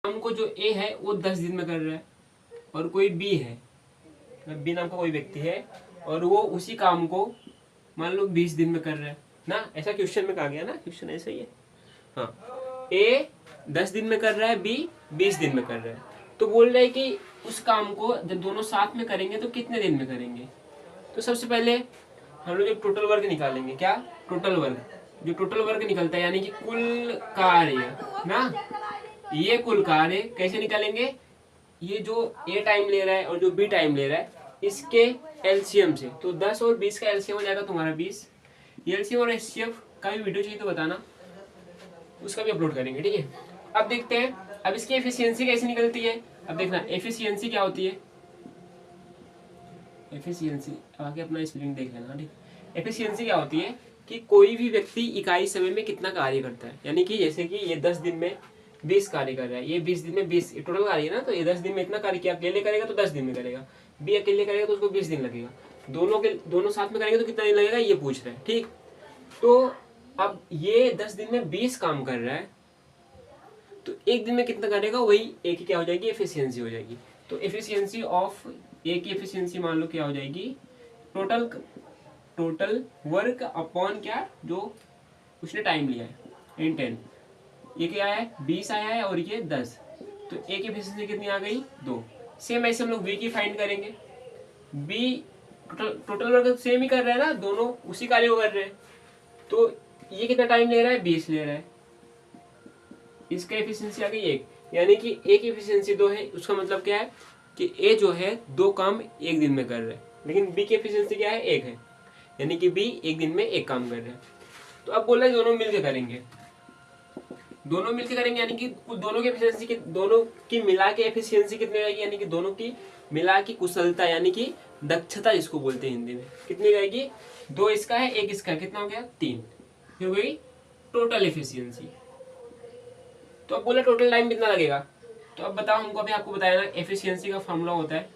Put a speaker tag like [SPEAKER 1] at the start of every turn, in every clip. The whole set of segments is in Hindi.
[SPEAKER 1] काम को जो ए है वो 10 दिन में कर रहा है, और कोई बी है, बी नाम का कोई व्यक्ति है और वो उसी काम को मान लो 20 दिन में कर रहा है ना। ऐसा क्वेश्चन में कहा गया ना, क्वेश्चन ऐसा ही है। हाँ, ए 10 दिन में कर रहा है, बी 20 दिन में कर रहा है। तो बोल रहा है कि उस काम को जब दोनों साथ में करेंगे तो कितने दिन में करेंगे। तो सबसे पहले हम लोग एक टोटल वर्क निकालेंगे। क्या? Total work. जो टोटल वर्क निकलता है यानी कि कुल कार्य ना, ये कुल कार्य कैसे निकालेंगे? ये जो ए टाइम ले रहा है और जो बी टाइम ले रहा है इसके एलसीएम से। तो 10 और 20 का एलसीएम हो जाएगा तुम्हारा 20। एलसीएम और एचसीएफ का भी वीडियो चाहिए तो बताना, उसका भी अपलोड करेंगे, ठीक है। अब देखते हैं अब इसकी एफिशिएंसी कैसे निकलती है। अब देखना एफिशिएंसी क्या होती है। एफिशिएंसी आगे अपना स्पेलिंग देख लेना, ठीक। एफिशिएंसी क्या होती है कि कोई भी व्यक्ति इकाई समय में कितना कार्य करता है। यानी कि जैसे कि ये 10 दिन में 20 कार्य कर रहा है, ये 20 दिन में 20 टोटल कार्य है ना, तो ये 10 दिन में इतना कार्य किया। अकेले करेगा तो 10 दिन में करेगा, बी अकेले करेगा तो उसको 20 दिन लगेगा। दोनों साथ में करेंगे तो कितना दिन लगेगा ये पूछ रहे हैं, ठीक। तो अब ये 10 दिन में 20 काम कर रहा है तो एक दिन में कितना करेगा, वही ए की क्या हो जाएगी, एफिशिएंसी हो जाएगी। तो एफिशिएंसी ऑफ ए की एफिशिएंसी मान लो क्या हो जाएगी, टोटल वर्क अपॉन क्या जो उसने टाइम लिया है इन 10। ये क्या है 20 आया है और ये 10, तो ए की एफिशिएंसी कितनी आ गई 2। सेम ऐसे हम लोग बी की फाइंड करेंगे। बी टोटल वर्क सेम ही कर रहा है ना, दोनों उसी कार्य को कर रहे हैं। तो ये कितना टाइम ले रहा है, 20 ले रहा है। इसका एफिशिएंसी आ गई 1, यानी कि ए की एफिशिएंसी 2 है। उसका मतलब क्या है कि ए जो है 2 काम एक दिन में कर रहा है, लेकिन बी की एफिशिएंसी क्या है 1 है, यानी कि बी एक दिन में 1 काम कर रहा है। तो अब बोला दोनों मिलकर करेंगे, दोनों मिलकर करेंगे यानी कि दोनों की एफिशिएंसी की, दोनों की मिला के एफिशिएंसी कितनी रहेगी, यानी कि दोनों की मिला की कुशलता यानी कि दक्षता जिसको बोलते हैं हिंदी में, कितनी रहेगी 2 इसका है 1 इसका है, कितना हो गया 3, हो गई टोटल एफिशिएंसी। तो अब बोला टोटल टाइम कितना लगेगा। तो अब बताओ हमको, अभी आपको बताया ना एफिशिएंसी का फॉर्मूला होता है,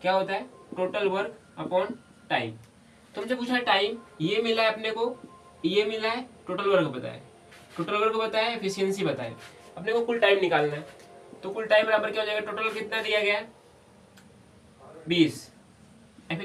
[SPEAKER 1] क्या होता है, टोटल वर्क अपॉन टाइम। तो हमसे पूछा है टाइम, ये मिला है अपने को, ये मिला है, टोटल वर्क बताया, टोटल वर्क बताया, एफिशिएंसी बताया, अपने को कुल टाइम निकालना है। तो कुल टाइम बराबर क्या हो जाएगा, टोटल कितना दिया गया है 20,